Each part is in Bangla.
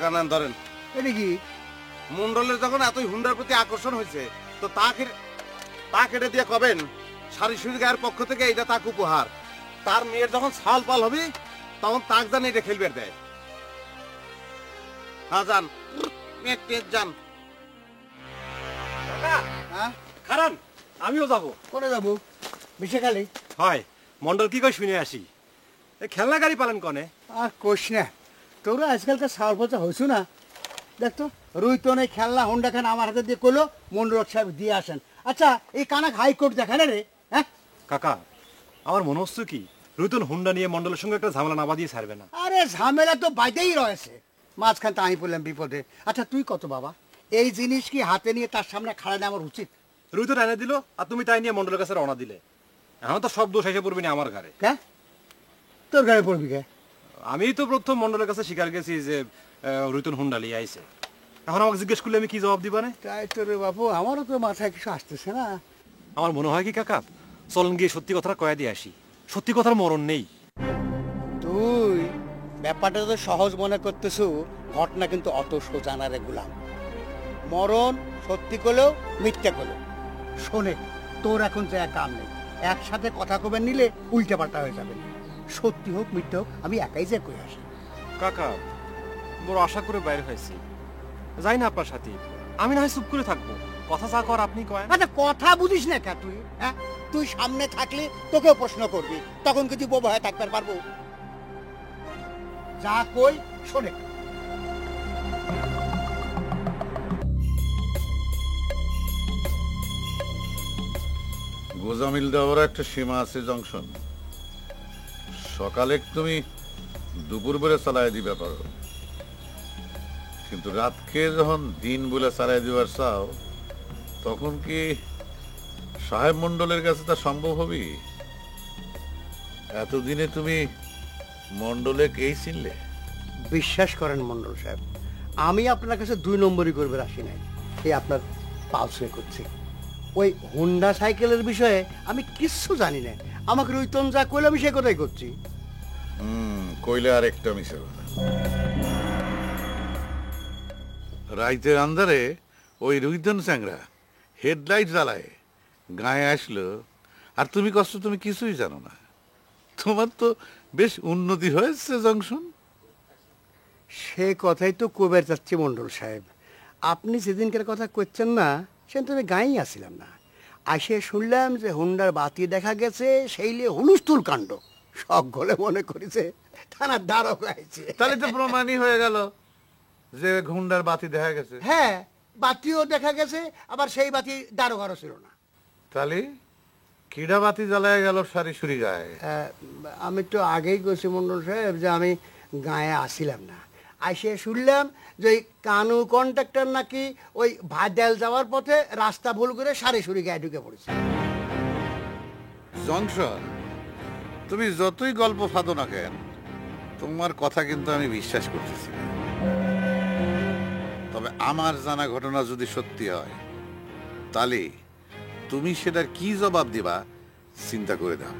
কাকা নেন ধরেন। এটা কি? মন্ডলের যখন এতই হুন্ডার প্রতি আকর্ষণ হয়েছে তো তা কেটে দিয়ে কবেন শারীরিক গায়ের পক্ষ থেকে এটা তাক উপহার। তার মেয়ের যখন ছাল পাল হবে তখন তাক জানে এটা খেলবে দেয়। হ্যাঁ যান যান। হ্যাঁ কারণ আমিও যাব। কোনে যাবো? মিশে খালি হয় মন্ডল কি কই শুনে আসি। খেলনা গাড়ি পালন কনে আর কোশ না, তোরা আজকালকার সার পচা হয়েছু না। দেখতো রুইতন এই খেলনা হোন্ডা খান আমার হাতে দিয়ে করলো, মন্ডল সাহেব দিয়ে আসেন। আচ্ছা এই কানাক হাইকোর্ট দেখা না রে? হ্যাঁ কাকা, আমার মনে হচ্ছে কি রুতন হুন্ডা নিয়ে মন্ডলের সঙ্গে একটা ঝামেলা নাবা দিয়ে ছাড়বে না। আরে ঝামেলা তো বাইতেই রয়েছে, মাঝখান তো আমি পড়লাম বিপদে। আচ্ছা তুই কত বাবা, এই জিনিস কি হাতে নিয়ে তার সামনে খাড়া নেওয়া আমার উচিত? রুতন এনে দিল আর তুমি তাই নিয়ে মন্ডলের কাছে রওনা দিলে। এখন তো সব দোষ এসে পড়বি না আমার ঘরে। কে তোর গাড়ি পড়বি কে? আমি তো প্রথম মন্ডলের কাছে স্বীকার গেছি যে রুতন হুন্ডা নিয়ে আইছে। এখন আমাকে জিজ্ঞেস করলে আমি কি জবাব দিবা না? তাই তো রে বাপু, আমারও তো মাথায় কিছু আসতেছে না। আমার মনে হয় কি কাকা, চলন গিয়ে সত্যি কথাটা কয়া দিয়ে আসি। সত্যি কথার মরণ নেই। তুই ব্যাপারটা তো সহজ মনে করতেছু, ঘটনা কিন্তু অত সোজা না রে গুলাম। মরণ সত্যি করলেও মিথ্যা করলেও শোনে, তোর এখন যে এক কাম নেই, একসাথে কথা কবেন নিলে উল্টা পাল্টা হয়ে যাবে। সত্যি হোক মিথ্যা হোক আমি একাই যে কই আসি। কাকা বড় আশা করে বাইরে হয়েছি, যাই না আপনার সাথে। আমি না হয় চুপ করে থাকবো, কথা যা কর আপনি কয়েন। আচ্ছা কথা বুঝিস না কে তুই? হ্যাঁ তুই সামনে থাকলে তোকেও প্রশ্ন করবি, তখন কি তুই বোবা হয়ে থাকতে পারবো? যা কই শোনে। গোজামিল দেওয়ার একটা সীমা আছে জংশন। সকালে তুমি দুপুর বেলা চালাই দিবে পারো, কিন্তু রাতকে যখন দিন বলে চালাই দিবার চাও তখন কি সাহেব মন্ডলের কাছে তা সম্ভব হবে? এতদিনে তুমি মন্ডলে কেই চিনলে? বিশ্বাস করেন মন্ডল সাহেব, আমি আপনার কাছে 2 নম্বরই করবে আসি নাই। এই আপনার পালসে করছি। ওই হুন্ডা সাইকেলের বিষয়ে আমি কিচ্ছু জানি না। আমাকে রুইতন যা কইলে আমি সে কথাই করছি। কইলে আর একটা মিশে কথা। রাইতের আন্ধারে ওই রুইদন চ্যাংরা হেডলাইট জ্বালায় গায়ে আসলো, আর তুমি কষ্ট তুমি কিছুই জানো না। তোমার তো বেশ উন্নতি হয়েছে জংশন। সে কথাই তো কইবার চাচ্ছি মন্ডল সাহেব। আপনি যেদিনকার কথা করছেন না, সেদিন তো আমি গাঁয়েই আসছিলাম না। আসে শুনলাম যে হুন্ডার বাতি দেখা গেছে, সেইলে হুলুস্থুল কাণ্ড। সব গলে মনে করেছে থানার দ্বারক আইছে। তাহলে তো প্রমাণই হয়ে গেল যে হুন্ডার বাতি দেখা গেছে। হ্যাঁ বাতিও দেখা গেছে, আবার সেই বাতি দ্বারকারও ছিল না। তাহলে কিডা বাতি জ্বালায় গেল সারি সুরি গায়ে? আমি তো আগেই গেছি মন্ডল সাহেব যে আমি গায়ে আসিলাম না। আইসে শুনলাম যে ওই কানু কন্ট্রাক্টর নাকি ওই ভাইদাল যাওয়ার পথে রাস্তা ভুল করে সারি সুরি গায়ে ঢুকে পড়েছে। জংশন, তুমি যতই গল্প ফাঁদো না কেন, তোমার কথা কিন্তু আমি বিশ্বাস করতেছি না। তবে আমার জানা ঘটনা যদি সত্যি হয় তাহলে তুমি সেটার কি জবাব দিবা চিন্তা করে দাও।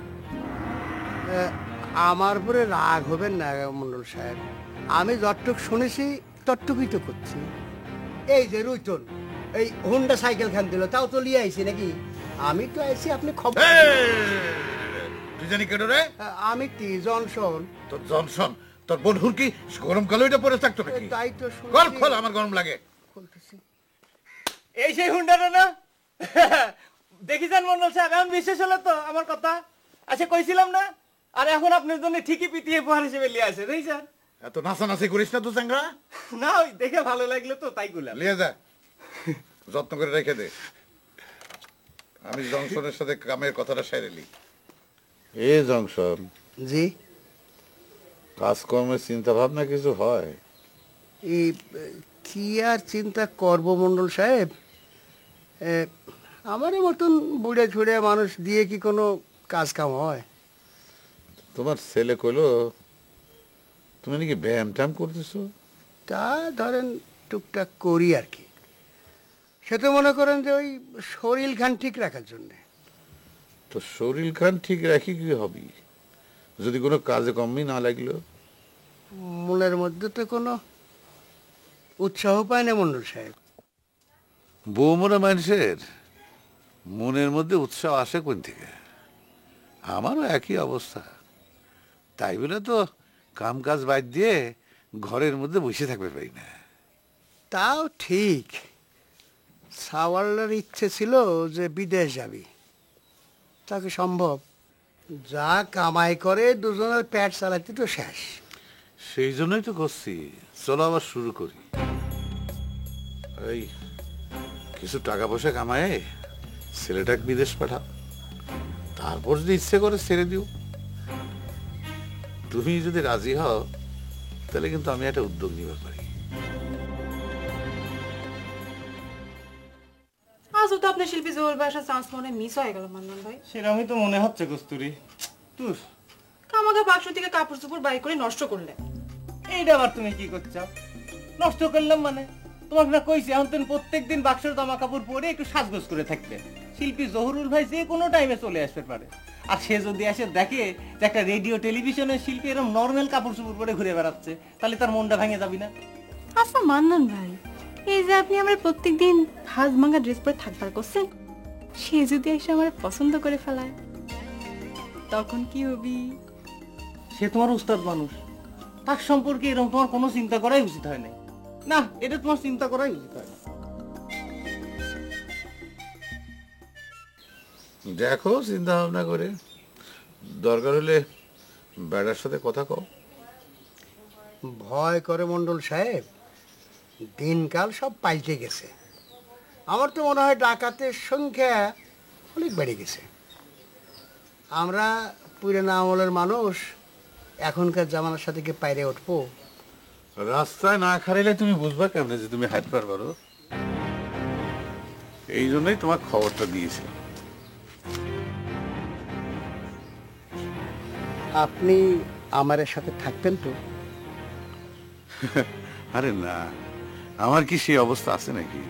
আমার উপরে রাগ হবেন না মন্ডল সাহেব, আমি যতটুক শুনেছি ততটুকুই তো করছি। এই যে রুইতন এই হুন্ডা সাইকেল খান দিল, তাও তো লিয়ে আইছি নাকি? আমি তো আইছি আপনি খবর। তুই জানি কেন রে? আমি কি জনসন? তোর জনসন তোর বন্ধুর কি গরমকালে ওইটা পরে থাকতো নাকি? তাই তো কল খোল, আমার গরম লাগে। শুনতেছি। এই সেই হুন্ডাটা না? দেখিছেন মন্ডল সাহেব, এখন বিশ্বাস হলো তো আমার কথা? আচ্ছা কইছিলাম না? আর এখন আপনার জন্য ঠিকই পিটিয়ে উপহার হিসেবে লিয়ে আসে, বুঝছেন? এত নাচানাচি করিস না তো চ্যাংরা। না ওই দেখে ভালো লাগলো তো তাই গুলা লিয়ে যা, যত্ন করে রেখে দে। আমি জংশনের সাথে কামের কথাটা সেরেলি। এ জংশন, জি কাজকর্মের চিন্তা ভাবনা কিছু হয়? এই কি আর চিন্তা করব মন্ডল সাহেব, আমার মতন বুড়ে ছুড়ে মানুষ দিয়ে কি কোনো কাজ কাম হয়? তোমার ছেলে কইলো তুমি নাকি ব্যায়াম ট্যাম করতেছো? তা ধরেন টুকটাক করি আর কি। সে তো মনে করেন যে ওই শরীর খান ঠিক রাখার জন্যে। তো শরীর খান ঠিক রাখি কি হবি যদি কোনো কাজে কমই না লাগলো? মনের মধ্যে তো কোনো উৎসাহ পায় না মন্ডল সাহেব? বৌমরা মানুষের মনের মধ্যে উৎসাহ আসে কোন থেকে? আমারও একই অবস্থা। তাই বলে তো কাম কাজ বাদ দিয়ে ঘরের মধ্যে বসে থাকতে পারি না। তাও ঠিক। সাওয়ালের ইচ্ছে ছিল যে বিদেশ যাবি, তাকে সম্ভব? যা কামাই করে দুজনের পেট চালাতে তো শেষ। সেই জন্যই তো করছি, চলো আবার শুরু করি। এই কিছু টাকা পয়সা কামায় ছেলেটাকে বিদেশ পাঠাও, তারপর যদি ইচ্ছে করে ছেড়ে দিও। তুমি যদি রাজি হও তাহলে কিন্তু আমি একটা উদ্যোগ নিতে পারি। আজও তো আপনার শিল্পী জোর বাসার চান্স মনে মিস হয়ে গেল মান্নান ভাই। সেরকমই তো মনে হচ্ছে কস্তুরি। তুই কামাগা বাক্স থেকে কাপড় চোপড় বাই করে নষ্ট করলে। এইটা আবার তুমি কি করছো? নষ্ট করলাম মানে? তোমাকে না কইছি এখন তুমি প্রত্যেকদিন বাক্সের জামা কাপড় পরে একটু সাজগোজ করে থাকবে। শিল্পী জহুরুল ভাই যে কোনো টাইমে চলে আসতে পারে, আর সে যদি এসে দেখে যে একটা রেডিও টেলিভিশনের শিল্পী এরকম নর্মাল কাপড় চোপড় পরে ঘুরে বেড়াচ্ছে, তাহলে তার মনটা ভেঙে যাবি না? আচ্ছা মান্নান ভাই, এই যে আপনি আমার প্রত্যেকদিন ভাজ ভাঙা ড্রেস পরে থাকবার করছেন, সে যদি এসে আমার পছন্দ করে ফেলায় তখন কি হবি? সে তোমার উস্তাদ মানুষ, তার সম্পর্কে এরকম তোমার কোনো চিন্তা করাই উচিত হয় নাই। না, এটা তোমার চিন্তা করাই উচিত হয় না। দেখো চিন্তা ভাবনা করে, দরকার হলে বেড়ার সাথে কথা কও। ভয় করে মন্ডল সাহেব, দিনকাল সব পাল্টে গেছে। আমার তো মনে হয় ডাকাতের সংখ্যা অনেক বেড়ে গেছে। আমরা পুরানো আমলের মানুষ এখনকার জামানার সাথে কি পাইরে উঠবো? রাস্তায় না খারাইলে তুমি বুঝবা কেমনে যে তুমি হাঁটতে পারো? এই জন্যই তোমার খবরটা দিয়েছি। আপনি আমাদের সাথে থাকবেন তো? আরে না, আমার কি সেই অবস্থা আছে নাকি?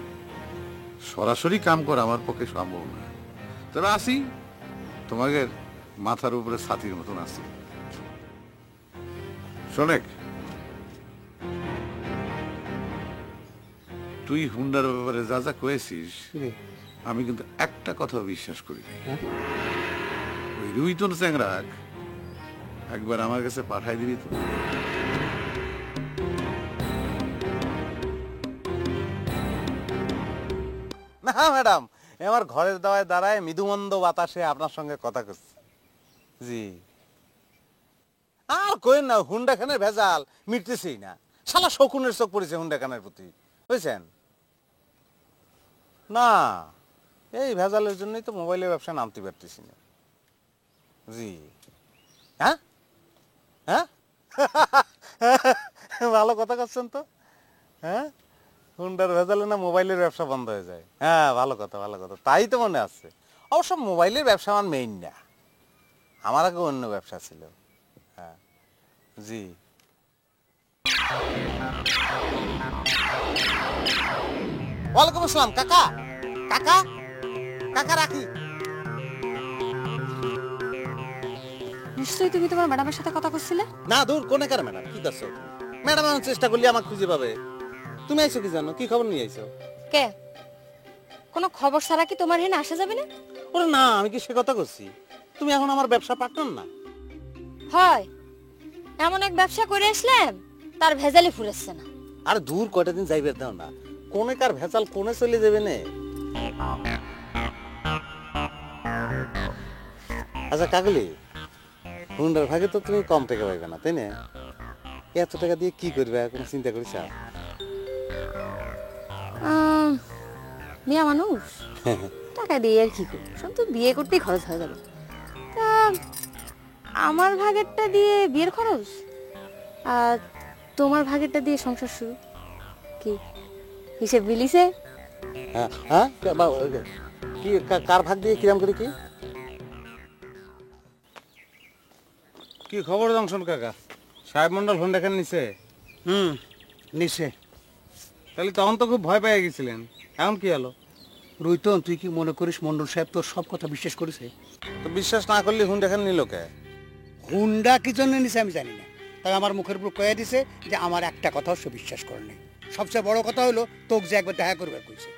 সরাসরি কাম করা আমার পক্ষে সম্ভব না। তবে আসি, তোমাকে মাথার উপরে ছাতির মতন আসি। শোনেক, তুই হুন্ডার ব্যাপারে যা যা কয়েছিস আমি কিন্তু একটা কথা বিশ্বাস করি না। ওই রুইতন চ্যাংরাক একবার আমার কাছে পাঠাই দিবি তো? না ম্যাডাম, আমার ঘরের দাওয়ায় দাঁড়ায় মৃদুমন্দ বাতাসে আপনার সঙ্গে কথা করছি। জি, আর কইন না, হুন্ডা খানের ভেজাল মিটতেছেই না। শালা শকুনের চোখ পড়েছে হুন্ডা খানের প্রতি, বুঝছেন না? এই ভেজালের জন্যই তো মোবাইলের ব্যবসা নামতে পারতেছি না। জি, হ্যাঁ হ্যাঁ ভালো কথা করছেন তো। হ্যাঁ, হুন্ডার ভেজালে না মোবাইলের ব্যবসা বন্ধ হয়ে যায়। হ্যাঁ, ভালো কথা ভালো কথা, তাই তো মনে আছে। অবশ্য মোবাইলের ব্যবসা আমার মেইন না, আমার আগে অন্য ব্যবসা ছিল। হ্যাঁ জি, ওয়ালাইকুম আসসালাম কাকা। কাকা কাকা রাখি। নিশ্চয়ই তুমি তোমার ম্যাডামের সাথে কথা করছিলে? না দূর, কোনে কার ম্যাডাম, কি করছো? ম্যাডাম আমার চেষ্টা করলে আমাকে খুঁজে পাবে। তুমি আইছো কি জানো? কি খবর নিয়ে আইছো? কে? কোনো খবর ছাড়া কি তোমার হেন আসা যাবে না? ওরে না, আমি কি সে কথা করছি? তুমি এখন আমার ব্যবসা পার্টনার না? হয়, এমন এক ব্যবসা করে আসলাম তার ভেজালে ফুরেছে না। আর দূর, কয়টা দিন যাইবে দাও না, কোনে কার ভেজাল কোনে চলে যাবে না। আচ্ছা কাকলি, হুন্ডার ভাগে তো তুমি কম টাকা পাইবে না, তাই না? এত টাকা দিয়ে কি করবে, কোনো চিন্তা করিস? মেয়া মানুষ টাকা দিয়ে আর কি করবো, সব তো বিয়ে করতেই খরচ হয়ে যাবে। তা আমার ভাগেরটা দিয়ে বিয়ের খরচ, আর তোমার ভাগেরটা দিয়ে সংসার শুরু, কি হিসেব মিলিছে? হ্যাঁ হ্যাঁ, কি কার ভাগ দিয়ে কিরাম করে? কি কি খবর জংশন কাকা? সাহেব মন্ডল ফোন দেখেন নিছে? নিচে। তাহলে তখন তো খুব ভয় পেয়ে গেছিলেন, এখন কি হলো? রুইতন, তুই কি মনে করিস মন্ডল সাহেব তোর সব কথা বিশ্বাস করেছে? তো বিশ্বাস না করলে হুন দেখেন নিল কে? হুন্ডা কি জন্য নিছে আমি জানি না, তবে আমার মুখের উপর কয়ে দিছে যে আমার একটা কথাও সে বিশ্বাস করেনি। সবচেয়ে বড় কথা হলো তোকে যে একবার দেখা করবে কইছে।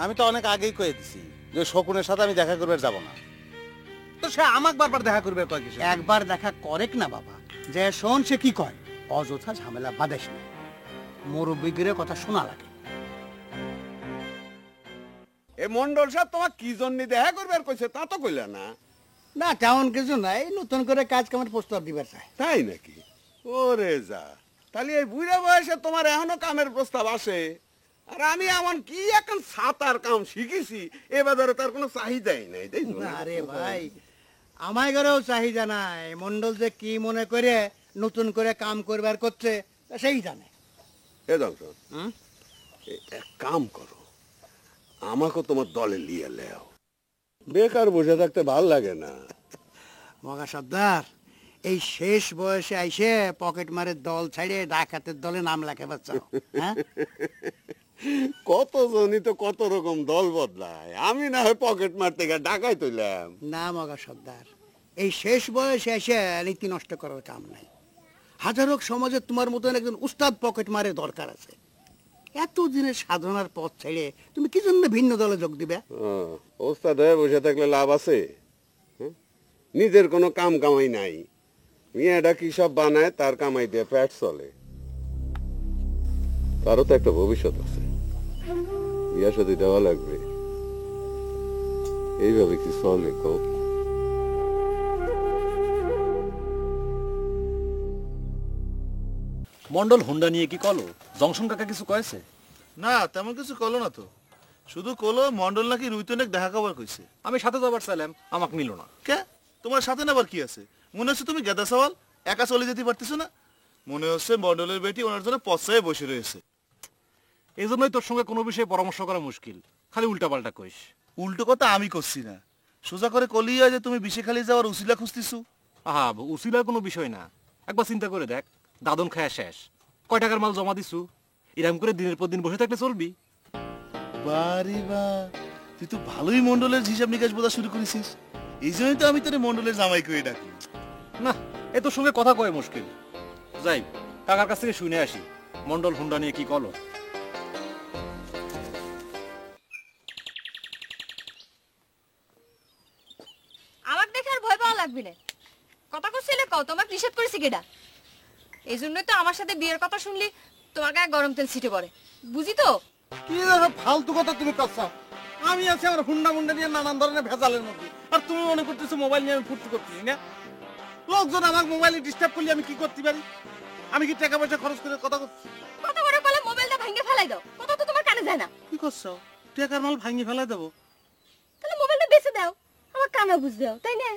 আমি তো অনেক আগেই কয়ে দিছি যে শকুনের সাথে আমি দেখা করবে যাব না। তো সে আমাকে বারবার দেখা করবে কয় কিছু। একবার দেখা করেক না বাবা, যে শোন সে কি কয়, অযথা ঝামেলা বাঁধাস না, মুরব্বিগিরের কথা শোনা লাগে। এ মন্ডল সাহেব তোমার কি জন্য দেখা করবে আর কইছে তা তো কইলা না। না তেমন কিছু নাই, নতুন করে কাজ কামের প্রস্তাব দিবার চাই। তাই নাকি? ওরে যা, তাহলে এই বুড়া বয়সে তোমার এখনো কামের প্রস্তাব আসে? আর আমি এমন কি এখন সাতার কাম শিখেছি, এ বাজারে তার কোনো চাহিদাই নাই। আরে ভাই, আমার ঘরেও চাহিদা নাই, মন্ডল যে কি মনে করে নতুন করে কাম করবার করছে তা সেই জানে। এ জংশন, এক কাম করো, আমাকে তোমার দলে লিয়ে লেও, বেকার বসে থাকতে ভাল লাগে না। মগা সর্দার, এই শেষ বয়সে আইসে পকেট মারের দল ছাড়িয়ে ডাকাতের দলে নাম লেখাবার চাও? হ্যাঁ, কতজনই তো কত রকম দল বদলায়, আমি না হয় পকেট মারতে গিয়ে ডাকাই তুইলাম। না মগা সর্দার, এই শেষ বয়সে এসে নীতি নষ্ট করার কাম নাই। হাজারো সমাজে তোমার মতন একজন উস্তাদ পকেট মারে দরকার আছে। এতদিনের সাধনার পথ ছেড়ে তুমি কি জন্য ভিন্ন দলে যোগ দিবে? ওস্তাদ হয়ে বসে থাকলে লাভ আছে? হ্যাঁ? নিজের কোনো কাম কামাই নাই, মেয়েটা কি সব বানায় তার কামাই দিয়ে পেট চলে। তারও তো একটা ভবিষ্যৎ আছে, বিয়া সাথে দেওয়া লাগবে। এইভাবে কি চলে কও? মন্ডল হুন্ডা নিয়ে কি কলো? জংশন কাকা কিছু কয়েছে? না, তেমন কিছু কলো না তো। শুধু কলো মন্ডল নাকি রুইতনেক দেখা খাবার কইছে। আমি সাথে যাবার চাইলাম, আমাকে নিল না। কে? তোমার সাথে নেবার কি আছে? মনে হচ্ছে তুমি গেদা সওয়াল, একা চলে যেতে পারতেছো না? মনে হচ্ছে মন্ডলের বেটি ওনার জন্য পশ্চায় বসে রয়েছে। এই জন্যই তোর সঙ্গে কোনো বিষয়ে পরামর্শ করা মুশকিল, খালি উল্টাপাল্টা কইস। উল্টো কথা আমি করছি না, সোজা করে কলি হয় যে তুমি বিশেখালি যাওয়ার উসিলা খুঁজতেছো। আহা, উসিলার কোনো বিষয় না। একবার চিন্তা করে দেখ, দাদন খায়া শেষ, কয় টাকার মাল জমা দিছু? এরকম করে দিনের পর দিন বসে থাকলে চলবি? বারে বা, তুই তো ভালোই মন্ডলের হিসাব নিকাশ বোঝা শুরু করেছিস। এই জন্যই তো আমি তোর মন্ডলের জামাই করে ডাকি। না, এ তোর সঙ্গে কথা কয় মুশকিল। যাই কাকার কাছ থেকে শুনে আসি মন্ডল হুন্ডা নিয়ে কি কলো। আমার দেখে আর ভয় পাওয়া লাগবে না। কথা করছিলে কও, তোমাকে নিষেধ করেছি কেডা? এই জন্যই তো আমার সাথে বিয়ের কথা শুনলি তোমার গায়ে গরম তেল ছিটে পড়ে, বুঝি তো? কি দেখো ফালতু কথা তুমি করছো। আমি আছি আমার হুন্ডা মুন্ডা নিয়ে নানান ধরনের ভেজালের মধ্যে, আর তুমি মনে করতেছো মোবাইল নিয়ে আমি ফুর্তি করতেছি না? লোকজন আমাকে মোবাইলে ডিস্টার্ব করলে আমি কি করতে পারি? আমি কি টাকা পয়সা খরচ করে কথা করছি? কত বড় বলে মোবাইলটা ভেঙে ফেলাই দাও, কথা তো তোমার কানে যায় না। কি করছো? টাকার মাল ভাঙিয়ে ফেলাই দেবো? তাহলে মোবাইলটা বেচে দাও, আমার কানে বুঝ দাও, তাই না?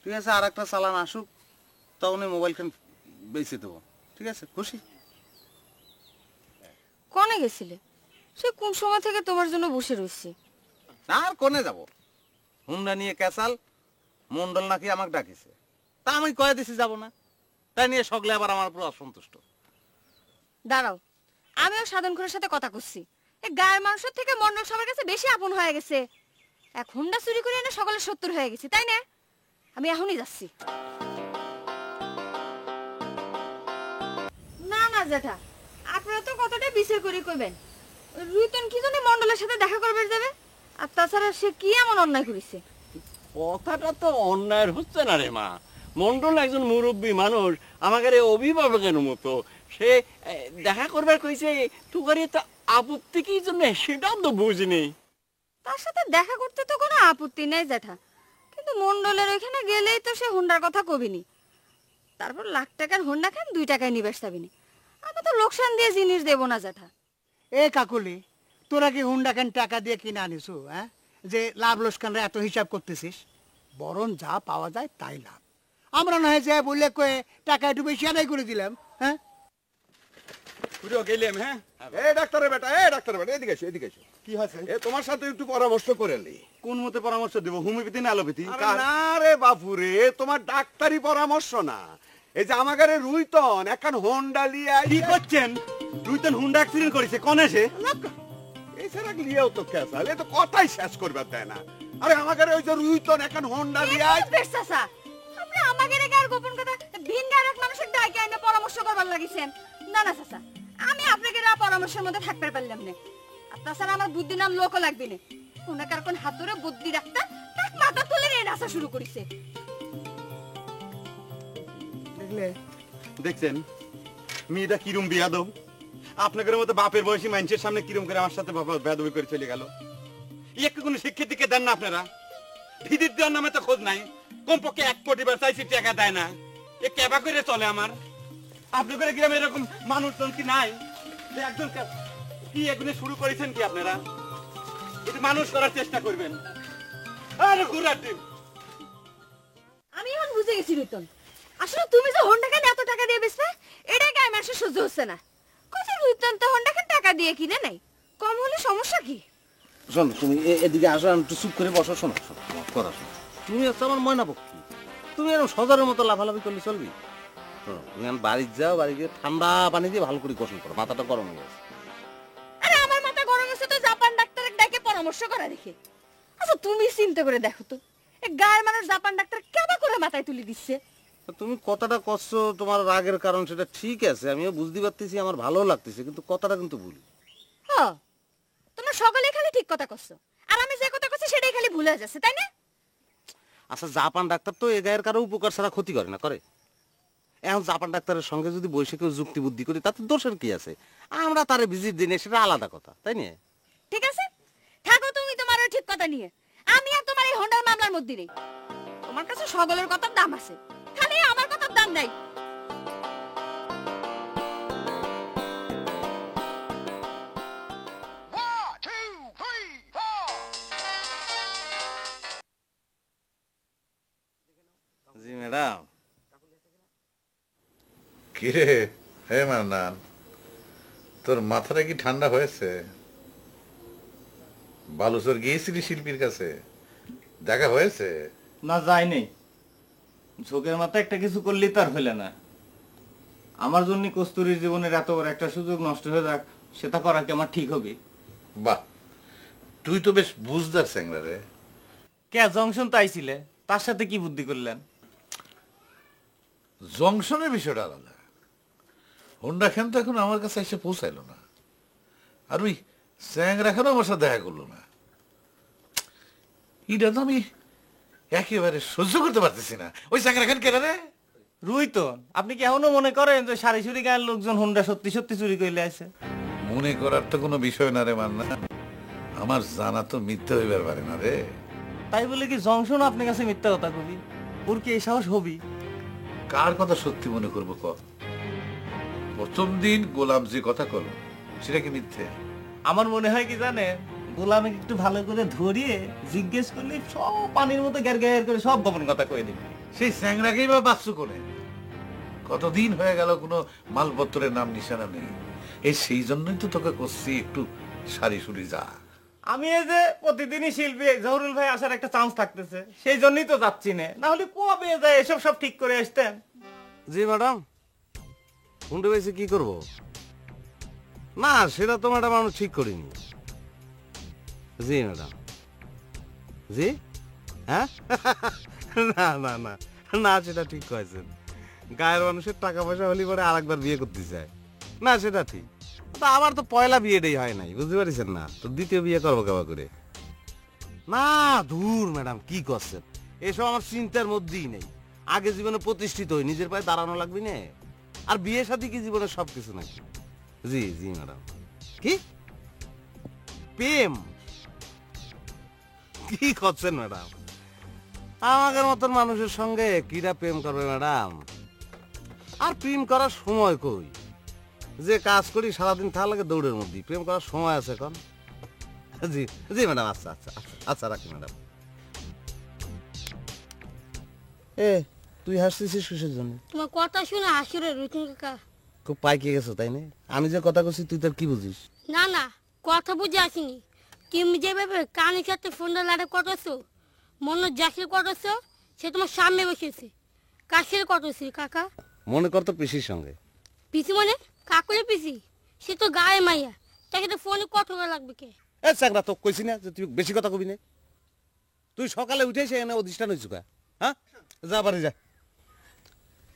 ঠিক আছে, আর একটা চালান আসুক, তখন এই মোবাইল খান বেঁচে দেবো। ঠিক আছে, খুশি? কোনে গেছিলে? সে কোন সময় থেকে তোমার জন্য বসে রয়েছি। আর কোনে যাব? হুন্ডা নিয়ে ক্যাসাল, মন্ডল নাকি আমাকে ডাকিছে, তা আমি কয়ে দিছি যাব না, তাই নিয়ে সকলে আবার আমার উপর অসন্তুষ্ট। দাঁড়াও, আমিও সাধন ঘরের সাথে কথা করছি। এই গায়ের মানুষের থেকে মন্ডল সবার কাছে বেশি আপন হয়ে গেছে। এক হুন্ডা চুরি করে এনে সকলে 70 হয়ে গেছে, তাই না? আমি এখনই যাচ্ছি। না না জেঠা, আপনারা তো কতটা বিচার করে কইবেন। রুইতন কি জন্য মন্ডলের সাথে দেখা করবে যাবে? আর তাছাড়া সে কি এমন অন্যায় করেছে? কথাটা তো অন্যায় হচ্ছে না রে মা। মন্ডল একজন মুরব্বী মানুষ, আমাদের অভিভাবকের মতো। সে দেখা করবার কইছে, তোর তো আপত্তি কি জন্য সেটাও তো বুঝিনি। তার সাথে দেখা করতে তো কোনো আপত্তি নেই জেঠা, কিন্তু মন্ডলের ওইখানে গেলেই তো সে হুন্ডার কথা কবিনি। তারপর লাখ টাকার হুন্ডা খান 2 টাকায় নিবেশ যাবিনি। আমি তো লোকসান দিয়ে জিনিস দেবো না জেঠা। এ কাকুলি, তোরা কি হুন্ডা কেন টাকা দিয়ে কিনে আনিস? হ্যাঁ, যে লাভ লোকসানরা এত হিসাব করতেছিস? বরং যা পাওয়া যায় তাই লাভ। আমরা না হয় যে বললে কয়ে টাকা একটু বেশি আদায় করে দিলাম। হ্যাঁ, গেলাম। হ্যাঁ, এ ডাক্তারের বেটা, এদিকে এসো, এদিকে এসো। কি হয়েছে? এ তোমার সাথে একটু পরামর্শ করে নি। কোন মতে পরামর্শ দেব, হোমিওপ্যাথি না অ্যালোপ্যাথি? না রে বাপুরে, তোমার ডাক্তারি পরামর্শ না। এই যে আমাদের রুইতন এখন হোন্ডা লিয়ে কি করছেন? রুইতন হুন্ডা অ্যাক্সিডেন্ট করেছে, কোন এসে? এছাড়া লিয়েও তো ক্যাসাল, এ তো কথাই শেষ করবে দেয় না। আরে আমাদের ওই যে রুইতন এখন হোন্ডা লিয়ে বেশাসা, আপনি আমাদের গায়ের গোপন কথা ভিন গায়ের এক মানুষের ডাইকে আইনে পরামর্শ করবার লাগিছেন। না না চাচা, আমি আপনাকে পরামর্শের মধ্যে থাকতে পারলাম না। আর তাছাড়া আমার বুদ্ধি নাম লোকও লাগবে না। ওনাকার কোন হাত ধরে বদলি ডাক্তার তাক মাথা তুলে নিয়ে নাচা শুরু করেছে। দেখছেন মেয়েটা কিরম বিয়াদব, আপনাদের মতো বাপের বয়সী মানুষের সামনে কিরম করে আমার সাথে বাবা বেয়াদবি করে চলে গেল। একটু কোনো শিক্ষিত দিকে দেন না আপনারা? ভিদির দেওয়ার নামে তো খোঁজ নাই, কমপক্ষে 1 কোটি বার চাইছি টাকা দেয় না। এ কেবা করে চলে আমার। আপনাদের গ্রামে এরকম মানুষজন কি নাই যে একজন কি এগুলো শুরু করেছেন কি আপনারা? এটা মানুষ করার চেষ্টা করবেন। আরে ঘুরার ডিম। আমি এখন বুঝে গেছি রুতন, আসলে তুমি যে হোন্ডা কেন এত টাকা দিয়ে বেচবে এটাই গায়ে মাসে সহ্য হচ্ছে না। কোথায় রুতন তো হোন্ডা কেন টাকা দিয়ে কিনে নাই, কম হলে সমস্যা কি? শোনো তুমি এদিকে আসো, একটু চুপ করে বসো। শোনো কথা শোনো, তুমি হচ্ছে আমার ময়না পক্ষী, তুমি এরকম সজারের মতো লাফালাফি করলে চলবি? শোনো তুমি এখন বাড়ি যাও, বাড়ি গিয়ে ঠান্ডা পানি দিয়ে ভালো করে গোসল করো, মাথাটা গরম হয়ে গেছে। আরে আমার মাথা গরম হচ্ছে তো জাপান ডাক্তারের ডাকে পরামর্শ করা দেখে। আচ্ছা তুমি চিন্তা করে দেখো তো, এই গায়ের মানুষ জাপান ডাক্তার কেবা করে মাথায় তুলে দিচ্ছে। তুমি কথাটা করছো তোমার রাগের কারণ, সেটা ঠিক আছে, আমিও বুঝতে পারতেছি, আমার ভালো লাগতেছে, কিন্তু কথাটা কিন্তু ভুল। হ্যাঁ তোমরা সকলে খালি ঠিক কথা করছো, আর আমি যে কথা করছি সেটাই খালি ভুলে যাচ্ছে, তাই না? আচ্ছা জাপান ডাক্তার তো এ গায়ের কারো উপকার ছাড়া ক্ষতি করে না, করে? এখন জাপান ডাক্তারের সঙ্গে যদি বসে কেউ যুক্তি বুদ্ধি করি তাতে দোষের কি আছে? আমরা তারে ভিজিট দিই না, সেটা আলাদা কথা, তাই না? ঠিক আছে থাকো তুমি তোমার ওই ঠিক কথা নিয়ে, আমি আর তোমার এই হোন্ডার মামলার মধ্যে নেই। তোমার কাছে সকলের কথার দাম আছে, খালি আমার কথার দাম নাই। জি ম্যাডাম। কিরে হে মান্নান, তোর মাথাটা কি ঠান্ডা হয়েছে? বালুচর গিয়েছিলি শিল্পীর কাছে, দেখা হয়েছে? না যাই নেই, ঝোঁকের মাথায় একটা কিছু করলেই তার হইলে না। আমার জন্য কস্তুরীর জীবনের এত বড় একটা সুযোগ নষ্ট হয়ে যাক, সেটা করা কি আমার ঠিক হবে? বাহ, তুই তো বেশ বুঝদার স্যাংরা রে। কে জংশন তাইছিলে, তার সাথে কি বুদ্ধি করলেন? জংশনের বিষয়টা আলাদা, হোন্ডা খান তো এখন আমার কাছে এসে পৌঁছাইলো না, আর ওই স্যাংরা খানও আমার সাথে দেখা করলো না। এটা তো আমি একেবারে সহ্য করতে পারতেছি না। ওই স্যাংরা খান কেন রে? রুইতন, আপনি কি এখনো মনে করেন যে সারি সুরি গায়ের লোকজন হোন্ডা সত্যি সত্যি চুরি করলে আছে? মনে করার তো কোনো বিষয় না রে মান্না, আমার জানা তো মিথ্যে হইবার পারে না রে। তাই বলে কি জংশন আপনার কাছে মিথ্যা কথা কবি? ওর কি এই সাহস হবি? কার কথা সত্যি মনে করবো ক? প্রথম দিন গোলাম যে কথা করো সেটা কি মিথ্যে? আমার মনে হয় কি জানেন, গোলামে একটু ভালো করে ধরিয়ে জিজ্ঞেস করলে সব পানির মতো গ্যার গ্যার করে সব গোপন কথা কয়ে দিবে। সেই স্যাংরাকেই বা বাচ্চু করে কতদিন হয়ে গেল, কোনো মালপত্রের নাম নিশানা নেই। এই সেই জন্যই তো তোকে করছি একটু সারি সুরি যা। আমি এই যে প্রতিদিনই শিল্পী জহুরুল ভাই আসার একটা চান্স থাকতেছে, সেই জন্যই তো যাচ্ছি না, হলে কবে যায় এসব সব ঠিক করে আসতেন। জি ম্যাডাম, হুন্ডে বেশি কি করব? না সেটা তো ম্যাডাম আমি ঠিক করিনি। জি ম্যাডাম। জি হ্যাঁ না না না না, সেটা ঠিক কয়েছেন। গায়ের মানুষের টাকা পয়সা হলে পরে আরেকবার বিয়ে করতে চায় না, সেটা ঠিক। তা আমার তো পয়লা বিয়েটাই হয় নাই, বুঝতে পারছেন না? তো দ্বিতীয় বিয়ে করবো কেবা করে? না দূর ম্যাডাম, কি করছেন? এসব আমার চিন্তার মধ্যেই নেই। আগে জীবনে প্রতিষ্ঠিত হই, নিজের পায়ে দাঁড়ানো লাগবে না। আর বিয়ে সাথে কি জীবনের সবকিছু নাকি? জি জি ম্যাডাম। কি প্রেম? কি করছেন ম্যাডাম? আমাদের মতন মানুষের সঙ্গে কিরা প্রেম করবে ম্যাডাম? আর প্রেম করার সময় কই? যে কাজ করি সারাদিন থাকা লাগে দৌড়ের মধ্যে, প্রেম করার সময় আছে এখন? জি জি ম্যাডাম, আচ্ছা আচ্ছা আচ্ছা রাখি ম্যাডাম। এ তুই হাসতেছিস কিসের জন্য? তোমার কথা শুনে হাসিরে রুচিন কাকা। খুব পাইকে গেছো তাই না? আমি যে কথা কইছি তুই তার কি বুঝিস? না না, কথা বুঝে আসিনি। তুমি যেভাবে কানের সাথে ফোনটা লাড়ে কটাছো, মনে যাকে কটাছো, সে তোমার সামনে বসেছে। কাশের কটাছি কাকা? মনে কর তো পিসির সঙ্গে। পিসি মানে কাকুরে পিসি? সে তো গায়ে মাইয়া, তাকে তো ফোনে কত লাগবে কে? এ চাকরা তো কইছি না যে তুই বেশি কথা কবি না। তুই সকালে উঠে এসে এনে অধিষ্ঠান হয়েছু কা? হ্যাঁ যা বাড়ি যা।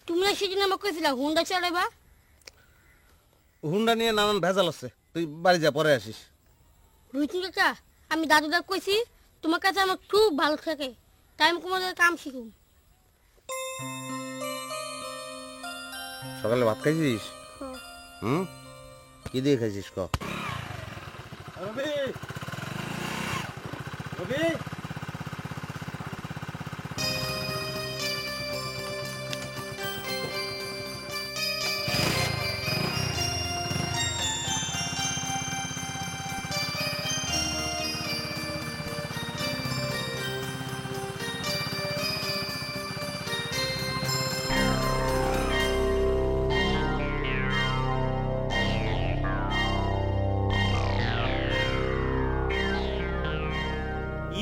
তুমি না সেদিন আমাকে কইছিলা হুন্ডা চালাইবা? হুন্ডা নিয়ে নানান ভেজাল আছে, তুই বাড়ি যা, পরে আসিস। রুইতন চাচা, আমি দাদুদা কইছি তোমার কাছে আমার খুব ভালো থাকে, তাই আমি তোমাদের কাম শিখুম। সকালে ভাত খাইছিস? হুম, কি দিয়ে খাইছিস ক? রবি, রবি,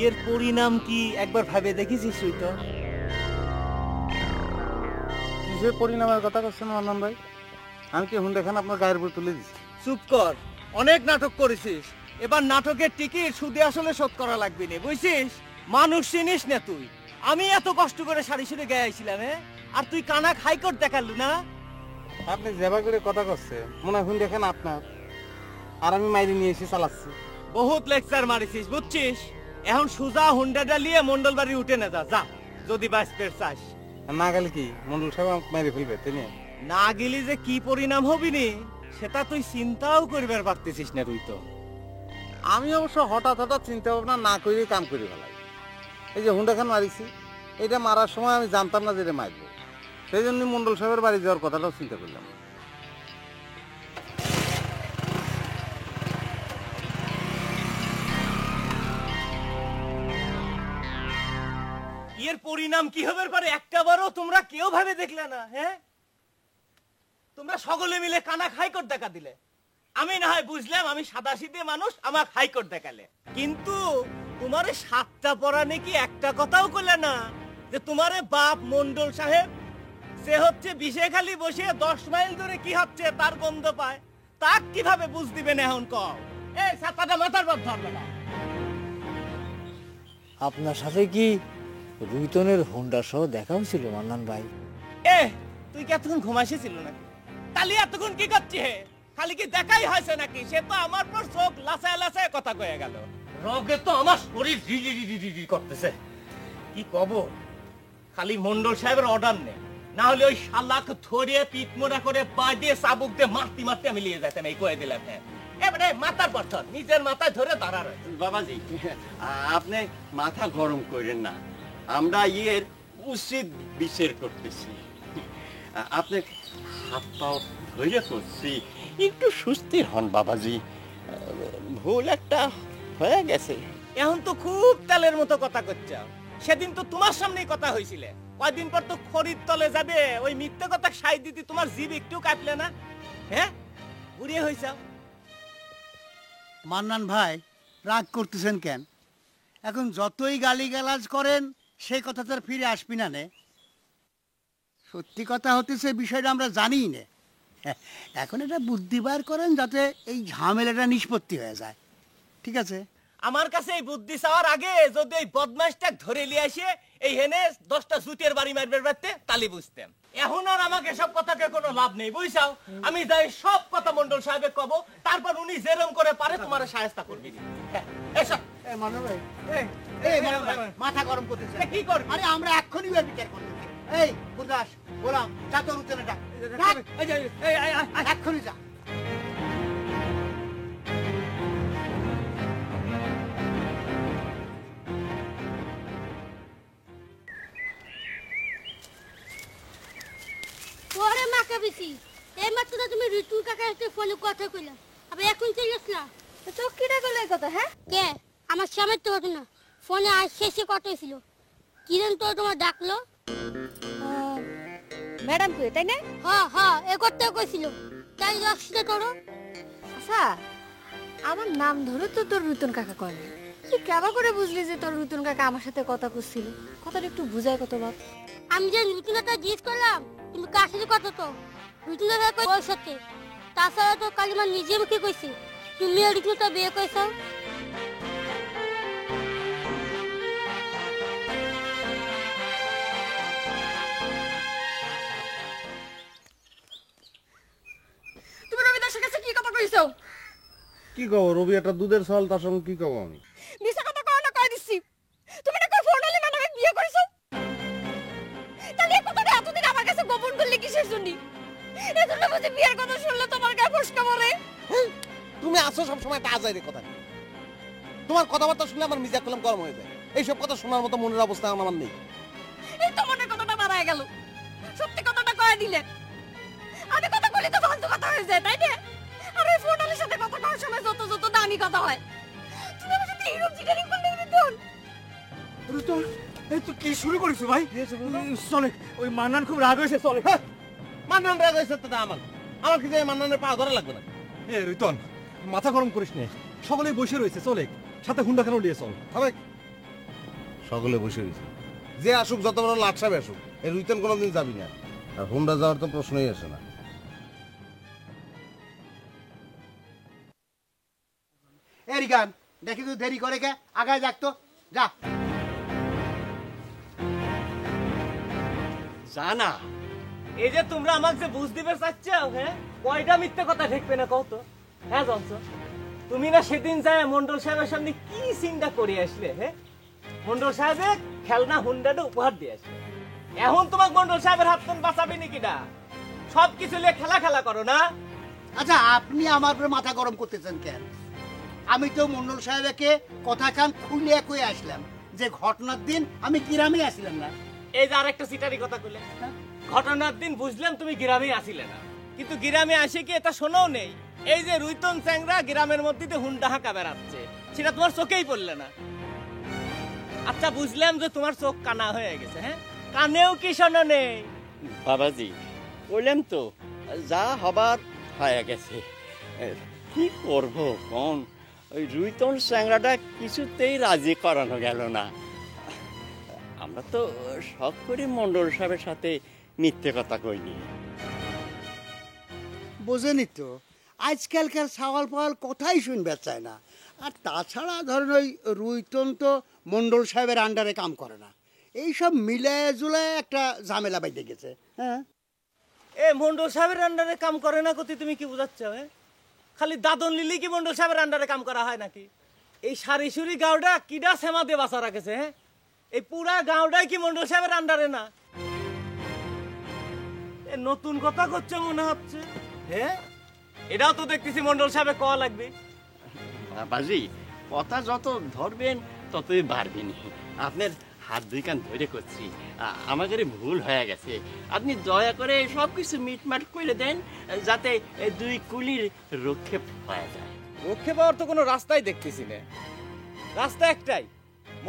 এর পরিণাম কি একবার ভাবে দেখেছিস তুই? তো কিসের পরিণামের কথা করছেন মান্নান ভাই? আমি কি হুন্ডা খান আপনার গায়ের উপর তুলে দিচ্ছি? চুপ কর, অনেক নাটক করেছিস, এবার নাটকের টিকিট সুদে আসলে শোধ করা লাগবে না, বুঝছিস? মানুষ চিনিস না তুই। আমি এত কষ্ট করে সারি সুরে গায়ে আইছিলাম, আর তুই কানা হাইকোর্ট দেখালু না। আপনি যেবা করে কথা করছেন মনে হয় হুন্ডা খান আপনার, আর আমি মাইরে নিয়ে এসে চালাচ্ছি। বহুত লেকচার মারিছিস, বুঝছিস? এখন সুজা হুন্ডাটা নিয়ে মন্ডল বাড়ি উঠে না যা, যদি বাঁচতে চাস। না গেলে কি মন্ডল সাহেব আমাকে মেরে ফেলবে, তাই না? না গেলি যে কি পরিণাম হবি নি সেটা তুই চিন্তাও করবার পারতেছিস না তুই। তো আমি অবশ্য হঠাৎ হঠাৎ চিন্তা ভাবনা না করে কাম করি ফেলাই। এই যে হুন্ডা খান মারিছি, এটা মারার সময় আমি জানতাম না যে এটা মারবো, সেই জন্য মন্ডল সাহেবের বাড়ি যাওয়ার কথাটাও চিন্তা করলাম না। এর পরিণাম কি হবে পারে একটাবারও তোমরা কেউ ভাবে দেখলে না? তোমরা সকলে মিলে কানাক হাইকোর্ট দেখা দিলে। আমি না হয় বুঝলাম আমি সাদাসিধে মানুষ, আমার হাইকোর্ট দেখালে, কিন্তু তোমারে 7টা পড়া নাকি একটা কথাও করলে না যে তোমারে বাপ মন্ডল সাহেব সে হচ্ছে বিশেখালি বসে 10 মাইল দূরে কি হচ্ছে তার গন্ধ পায়, তা কিভাবে বুঝ দিবেন এখন? কও এই ছাতাটা মাথার পর ধরবে না। আপনার সাথে কি রুইতনের হোন্ডা সহ দেখা হয়েছিল মান্নান ভাই? তুই কি এতক্ষণ ঘুমাইছিল নাকি? তাহলে এতক্ষণ কি করছে? খালি কি দেখাই হয়েছে নাকি? সে তো আমার পর চোখ লাসায় লাসায় কথা কয়ে গেল। রগে তো আমার শরীর রি করতেছে। কি কব, খালি মন্ডল সাহেবের অর্ডার নেই, না হলে ওই শালাক ধরিয়ে পিঠ মোড়া করে পা দিয়ে চাবুক দিয়ে মারতে মারতে আমি লিয়ে যেতাম। এই কয়ে দিলাম। এবারে মাথার পর নিজের মাথায় ধরে দাঁড়া রয়েছে। বাবাজি, আপনি মাথা গরম করেন না, আমরা ইয়ের উচিত বিচার করতেছি। আপনি হাত পাও ধরে করছি, একটু সুস্থির হন বাবাজি, ভুল একটা হয়ে গেছে। এখন তো খুব তেলের মতো কথা করছে। সেদিন তো তোমার সামনেই কথা হয়েছিল, কয়দিন পর তো খরিদ তলে যাবে, ওই মিথ্যে কথা সাই দিতে তোমার জিভ একটু কাঁপলে না? বুড়িয়ে হয়েছ। মান্নান ভাই রাগ করতেছেন কেন? এখন যতই গালিগালাজ করেন সেই কথা তো আর ফিরে আসবি না নে। সত্যি কথা হতেছে বিষয়টা আমরা জানিই না। এখন এটা বুদ্ধি বার করেন যাতে এই ঝামেলাটা নিষ্পত্তি হয়ে যায়, ঠিক আছে? আমার কাছে এই বুদ্ধি চাওয়ার আগে যদি এই বদমাইশটা ধরে নিয়ে আসে এই হেনে 10টা জুতের বাড়ি মারবার পারতে তালি বুঝতাম। এখন আর আমাকে সব কথাকে কোনো লাভ নেই, বুঝছাও? আমি যাই সব কথা মন্ডল সাহেবে কব, তারপর উনি যেরকম করে পারে তোমার সাহায্য করবি। মাথা গরম করতেছে কি করবি? আরে আমরা এক্ষুনি বিচার করতেছি। এই বুদাস গোলাম যা তোর উঠে ডাক, এক্ষুনি যা। ওরে মাকে বেশি এই মাত্র তো তুমি ঋতু কাকার সাথে ফোনে কথা কইলা, আবার এখন চলিস না তো কিটা করলে কথা? কে? আমার সামনে তো হতো না, ফোনে আজ শেষে কথা ছিল। কিরণ তো তোমার ডাকলো। ম্যাডাম কই, তাই না? হ্যাঁ এ করতে কইছিল, তাই রাখছিলে তোর। আচ্ছা, আমার নাম ধরে তো তোর রুতন কাকা কয় না, তুই কেবা করে বুঝলি যে তোর রুতন কাকা আমার সাথে কথা করছিল? কথাটা একটু বুঝায় কত বাপ। আমি যে রুতুনাটা জিজ্ঞেস করলাম তুমি কার সাথে কথা, তো রুতুনাটা কই ওর সাথে। তাছাড়া তো কালিমা নিজে মুখে কইছি তুমি আর রুতুনাটা বিয়ে কইছো। তুমি রবিদাসের কাছে কি কব রবি একটা দুধের ছল, তার সঙ্গে কি কব আমি? মিছা কথা কও না, কই দিছি। তুমি না কই ফোন হলে মানে বিয়ে করেছো? তাহলে এই কথাটা এতদিন আমার কাছে গোপন করলে কিসের জন্য? এজন্য বুঝি বিয়ের কথা শুনলে তোমার গায়ে ফসকা পড়ে? তুমি আসো সবসময় একটা আজাইরে কথা নিয়ে। তোমার কথাবার্তা শুনলে আমার মিজাজ কলম গরম হয়ে যায়। এইসব কথা শোনার মতো মনের অবস্থা আমার নেই। এই তো মনের কথাটা বাড়ায় গেল। সত্যি কথাটা কয়ে দিলে। আমি কথা বলি তো ফালতু কথা হয়ে যায়, তাই না? আর এই ফোনের সাথে কথা কওয়ার সময় যত যত দামি কথা হয়। তুমি আমার সাথে এইরকম চিটারিং করলে রিতন। রুতন, এই তুই কি শুরু করেছিস ভাই? চলে, ওই মান্নান খুব রাগ হয়েছে, চলে। মান্নান রাগ হয়েছে তো আমার কি যে মান্নানের পা ধরা লাগবে না? এ রুতন, মাথা গরম করিস নে, সকলেই বসে রয়েছে, চলে সাথে হুন্ডা কেন নিয়ে চল। হবে সকলে বসে রয়েছে, যে আসুক যত বড় লাট সাহেব আসুক, এই রুইতেন কোনোদিন যাবি না। আর হুন্ডা যাওয়ার তো প্রশ্নই আসে না। এরিগান দেখি তুই দেরি করে কে, আগায় যাক তো, যা। জানা এই যে তোমরা আমাকে যে বুঝ দিবে চাচ্ছাও, হ্যাঁ কয়টা মিথ্যে কথা ঠেকবে না কত? হ্যাঁ জনস, তুমি না সেদিন যায় মন্ডল সাহেবের সামনে কি চিন্তা করে আসলে? হ্যাঁ মন্ডল সাহেবের খেলনা হুন্ডাটা উপহার দিয়ে আসলে। এখন তোমাকে মন্ডল সাহেবের হাত থেকে বাঁচাবে নাকি না? সবকিছু নিয়ে খেলা খেলা করো না। আচ্ছা, আপনি আমার উপরে মাথা গরম করতেছেন কেন? আমি তো মন্ডল সাহেবকে কথা কান খুলে কয়ে আসলাম যে ঘটনার দিন আমি গ্রামে আসলাম না। এই যে আরেকটা সিটারি কথা কইলে, ঘটনার দিন বুঝলাম তুমি গ্রামে আসিলে না, কিন্তু গ্রামে আসে কি এটা শোনাও নেই? এই যে রুইতন চ্যাংরা গ্রামের মধ্যে দিয়ে হুন্ডা হাঁকা বেড়াচ্ছে, সেটা তোমার চোখেই পড়লে না। আচ্ছা বুঝলাম যে তোমার চোখ কানা হয়ে গেছে, হ্যাঁ কানেও কি শোনো নেই? বাবাজি বললাম তো, যা হবার হয়ে গেছে। কি করব কোন, ওই রুইতন চ্যাংরাটা কিছুতেই রাজি করানো গেল না। আমরা তো শখ করে মন্ডল সাহেবের সাথে মিথ্যে কথা কইনি। বোঝেনি তো, আজকালকার সওয়াল পাওয়াল কথাই শুনবে চায় না। আর তাছাড়া ধরেন ওই রুইতন তো মন্ডল সাহেবের আন্ডারে কাম করে না, এইসব মিলে জুলে একটা ঝামেলা বাইতে গেছে। হ্যাঁ, এ মন্ডল সাহেবের আন্ডারে কাম করে না কতি, তুমি কি বুঝাচ্ছ? হ্যাঁ খালি দাদন লিলি কি মন্ডল সাহেবের আন্ডারে কাম করা হয় নাকি? এই সারিসুরি গাঁওটা কিডা সেমা দিয়ে বাঁচা রাখেছে? হ্যাঁ এই পুরা গাঁওটাই কি মন্ডল সাহেবের আন্ডারে না? এ নতুন কথা করছে মনে হচ্ছে। হ্যাঁ এটাও তো দেখতেছি মন্ডল সাহেবে কওয়া লাগবে। বাবাজি কথা যত ধরবেন ততই বাড়বেন। আপনার হাত দুই কান ধরে করছি, আমাদের ভুল হয়ে গেছে। আপনি দয়া করে সব কিছু মিটমাট করে দেন, যাতে দুই কুলির রক্ষে পাওয়া যায়। রক্ষে পাওয়ার তো কোনো রাস্তাই দেখতেছি না। রাস্তা একটাই,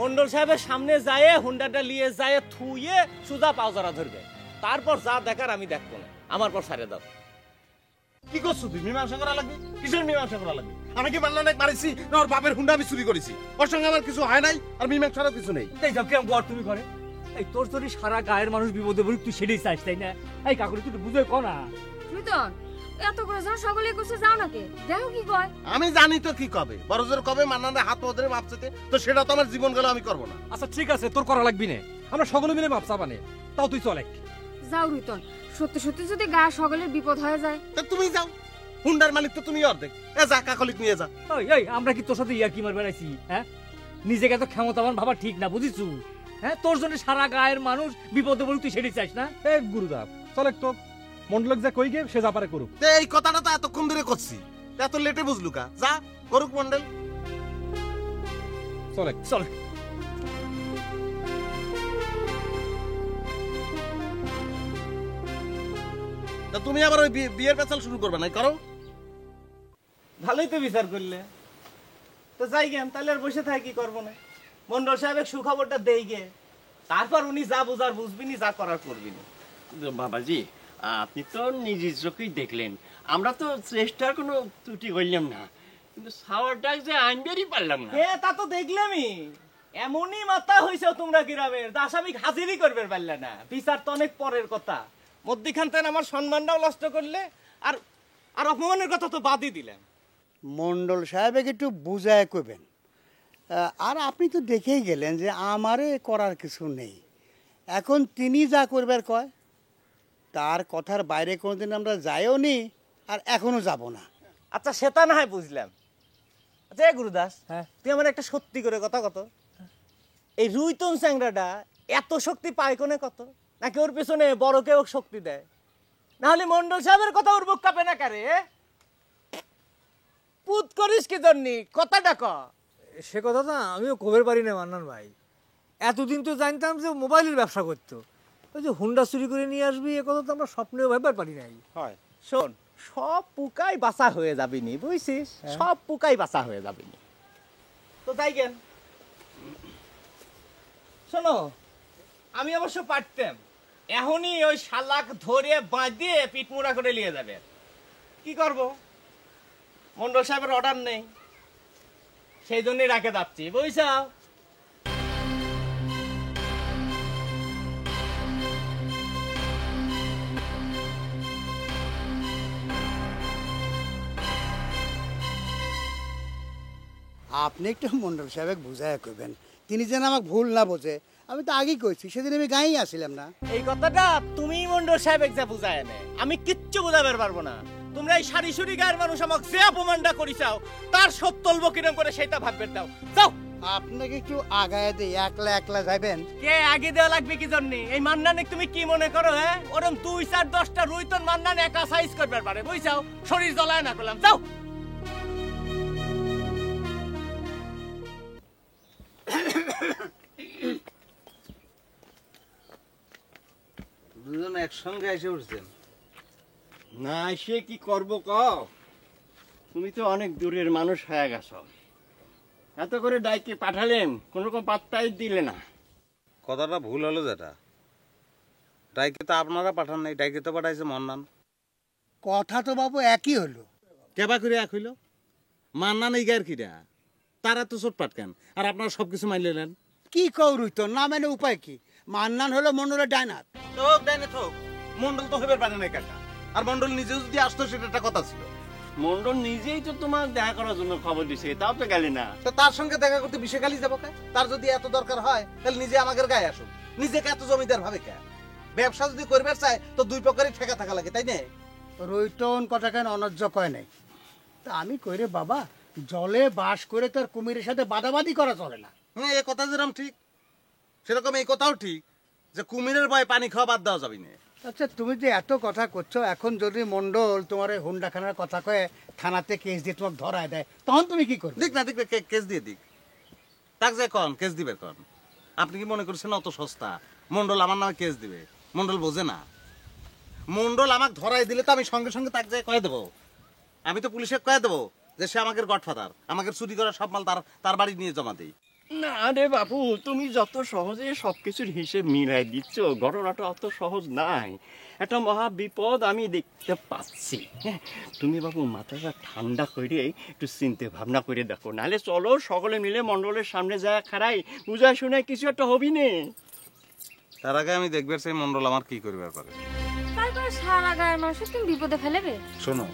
মন্ডল সাহেবের সামনে যায় হুন্ডাটা নিয়ে যায় থুয়ে সুজা পাওজারা ধরবে, তারপর যা দেখার আমি দেখবো না, আমার পর সারে দাও। কি করছো তুই? মীমাংসা করা লাগবে? কিসের মীমাংসা করা লাগবে? আমি কি মান্নানে মারিছি না ওর বাপের হুন্ডা আমি চুরি করেছি? ওর সঙ্গে আমার কিছু হয় নাই, আর মীমাংসারও কিছু নেই। এই যাও কেমন গড় তুমি করে? এই তোর যদি সারা গায়ের মানুষ বিপদে পড়ুক তুই সেটাই চাইস, তাই না? এই কাকুরি তুই বুঝে কো না। রুইতন এত করে যখন সকলে করছে যাও নাকি, দেখো কি কয়। আমি জানি তো কি কবে, বড় জোর কবে মান্নানে হাত ধরে মাপছে, তো সেটা তো আমার জীবন গেল, আমি করবো না। আচ্ছা ঠিক আছে, তোর করা লাগবি না, আমরা সকলে মিলে মাপসা বানে, তাও তুই চলে। যাও রুইতন, সত্যি সত্যি যদি গা সকলের বিপদ হয়ে যায়। তা তুমি যাও, হুন্ডার মালিক তো তুমি অর্ধেক। এ যা কাকলিক নিয়ে যা। ওই এই আমরা কি তোর সাথে ইয়ার কি মার বেড়াইছি? হ্যাঁ নিজেকে এত ক্ষমতাবান ভাবা ঠিক না, বুঝিছু? হ্যাঁ তোর জন্য সারা গায়ের মানুষ বিপদে পড়ুক তুই সেটাই চাইস না? এ গুরুদাব চলে তো, মন্ডলক যা কই গে সে যা পারে করুক। এই কথাটা তো এতক্ষণ ধরে করছি, এত লেটে বুঝলু কা? যা করুক মন্ডল। চলে চল। তা তুমি আবার ওই বিয়ের পেছাল শুরু করবে না? করো। ভালোই তো বিচার করলে, তো যাই গেম তাহলে আর বসে থাকি কি করবো না? মন্ডল সাহেবের সুখবরটা দেই গে, তারপর উনি যা বুঝার বুঝবিনি, যা করার করবিনি। বাবাজি আপনি তো নিজের চোখেই দেখলেন, আমরা তো চেষ্টার কোনো ত্রুটি করলাম না, কিন্তু সাওয়ারটা যে আনবেরই পারলাম না। হ্যাঁ তা তো দেখলামই, এমনই মাথা হয়েছে তোমরা গ্রামের, দাসামিক হাজিরই করবে পারলে না। বিচার তো অনেক পরের কথা, মধ্যখান থেকে আমার সম্মানটাও নষ্ট করলে, আর আর অপমানের কথা তো বাদই দিলেন। মন্ডল সাহেবকে একটু বুঝায় কইবেন। আর আপনি তো দেখেই গেলেন যে আমারে করার কিছু নেই, এখন তিনি যা করবার কয় তার কথার বাইরে কোনোদিন আমরা যাইও নি, আর এখনো যাব না। আচ্ছা সেটা না হয় বুঝলাম, আচ্ছা এ গুরুদাস, তুই আমার একটা সত্যি করে কথা কত, এই রুইতন চ্যাংরাটা এত শক্তি পায় কোনে কত, নাকি ওর পেছনে বড় কেউ শক্তি দেয়? নাহলে মন্ডল সাহেবের কথা ওর বুক কাঁপে না কারে? পুত করিস কি জন্যি, কথাটা ক। সে কথা না আমিও কবের পারি না মান্নান ভাই। এতদিন তো জানতাম যে মোবাইলের ব্যবসা করতো, ওই যে হুন্ডা চুরি করে নিয়ে আসবি এ কথা তো আমরা স্বপ্নেও ভাববার পারি নাই। হয় শোন, সব পুকাই বাঁচা হয়ে যাবিনি, বুঝছিস? সব পুকাই বাঁচা হয়ে যাবিনি। তো তাই কেন শোনো, আমি অবশ্য পারতাম এখনই ওই শালাক ধরে বাঁধিয়ে পিটমুড়া করে নিয়ে যাবে। কি করব, মন্ডল সাহেবের অর্ডার নেই, সেই জন্যই রাখে যাচ্ছি, বুঝছাও? আপনি একটু মন্ডল সাহেব বুঝায় কইবেন, তিনি যেন আমাকে ভুল না বোঝে। আমি তো আগেই কইছি, সেদিন আমি গাঁয়েই আসছিলাম না। এই কথাটা তুমি মন্ডল সাহেব যা বুঝায় এনে, আমি কিচ্ছু বুঝাবার পারবো না। তোমরা এই সারি সুরি গায়ের মানুষ আমাকে যে অপমানটা করিসাও, তার সব তলব কিরম করে সেটা ভাববে দাও। যাও, আপনাকে একটু আগায় দিয়ে একলা একলা যাবেন। কে আগে দেওয়া লাগবে কি জন্য? এই মান্নানে তুমি কি মনে করো? হ্যাঁ, ওরম 2-4-10টা রুইতন মান্নান একা সাইজ করবার পারে, বুঝছাও? শরীর জ্বলায় না করলাম, যাও। দুজন একসঙ্গে এসে উঠছেন না, সে কি করব কও? তুমি তো অনেক দূরের মানুষ হয়ে গেছো, এত করে ডাইকে পাঠালেন, কোন রকম পাত্তাই দিলে না। কথাটা ভুল হলো যেটা, ডাইকে তো আপনারা পাঠান নাই, ডাইকে তো পাঠাইছে মন্নান। কথা তো বাবু একই হলো। কেবা করে এক হইল? মান্নান এই গায়ের কিরা, তারা তো চোট পাটকেন, আর আপনারা সবকিছু মাইলে নেন। কি কৌ রুইতো না, মানে উপায় কি? মান্নান হলো মন্ডলের ডাইনার। থোক ডাইনে থোক, মন্ডল তো হইবার পারে নাই কাকা। আর মন্ডল নিজেও যদি আসতো সেটা একটা কথা ছিল। মন্ডল নিজেই তো তোমার দেখা করার জন্য খবর দিছে, তাও তো গেলে না। তো তার সঙ্গে দেখা করতে বিষয়খালি যাবো কে? তার যদি এত দরকার হয় তাহলে নিজে আমাদের গায়ে আসুন। নিজেকে এত জমিদার ভাবে কে? ব্যবসা যদি করবার চায় তো দুই পক্ষেরই ঠেকা থাকা লাগে, তাই না? রুইতন কথা কেন অনর্য কয় নাই? তা আমি কইরে বাবা, জলে বাস করে তার কুমিরের সাথে বাদাবাদি করা চলে না। হ্যাঁ, এই কথা যেরকম ঠিক সেরকম এই কথাও ঠিক যে কুমিরের ভয়ে পানি খাওয়া বাদ দেওয়া যাবে না। আচ্ছা, তুমি যে এত কথা করছো, এখন যদি মন্ডল তোমার এই হুন্ডাখানার কথা কয়ে থানাতে কেস দিয়ে তোমাকে ধরায় দেয়, তখন তুমি কি করবে? দিক না দিক, কেস দিয়ে দিক, তাক যে কন কেস দিবে কন। আপনি কি মনে করছেন অত সস্তা মন্ডল আমার নামে কেস দিবে? মন্ডল বোঝে না। মন্ডল আমাকে ধরাই দিলে তো আমি সঙ্গে সঙ্গে তাক যে কয়ে দেবো। আমি তো পুলিশে কয়ে দেবো যে সে আমাকে গডফাদার, আমাকে চুরি করা সব মাল তার বাড়ি নিয়ে জমা দেই। না রে বাবু, তুমি যত সহজে সবকিছুর হিসেব মিলাই দিচ্ছ, ঘটনাটা অত সহজ নাই। একটা মহা বিপদ আমি দেখতে পাচ্ছি। হ্যাঁ, তুমি বাবু মাথাটা ঠান্ডা করে একটু চিন্তা ভাবনা করে দেখো, নাহলে চলো সকলে মিলে মন্ডলের সামনে যায় খারাই, বুঝা শুনে কিছু একটা হবি নে। তার আগে আমি দেখবার সেই মন্ডল আমার কি করবার পারে। তারপরে সারা গায়ের মানুষ তুমি বিপদে ফেলেবে। শোনো,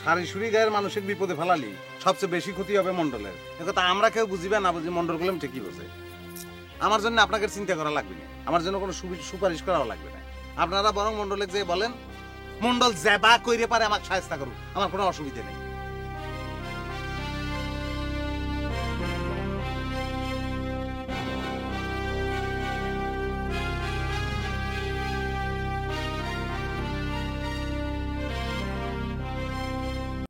সারি সুরি গায়ের মানুষের বিপদে ফেলালি সবচেয়ে বেশি ক্ষতি হবে মন্ডলের। কথা আমরা কেউ বুঝিবে না বুঝি, মন্ডল গুলো ঠিকই বোঝে। আমার জন্য আপনাকে চিন্তা করা লাগবে না, আমার জন্য কোনো সুপারিশ করাও লাগবে না। আপনারা বরং মন্ডলে যে বলেন মন্ডল জ্যাবা কইরে পারে আমাকে সাহায্য করুন, আমার কোনো অসুবিধা নেই।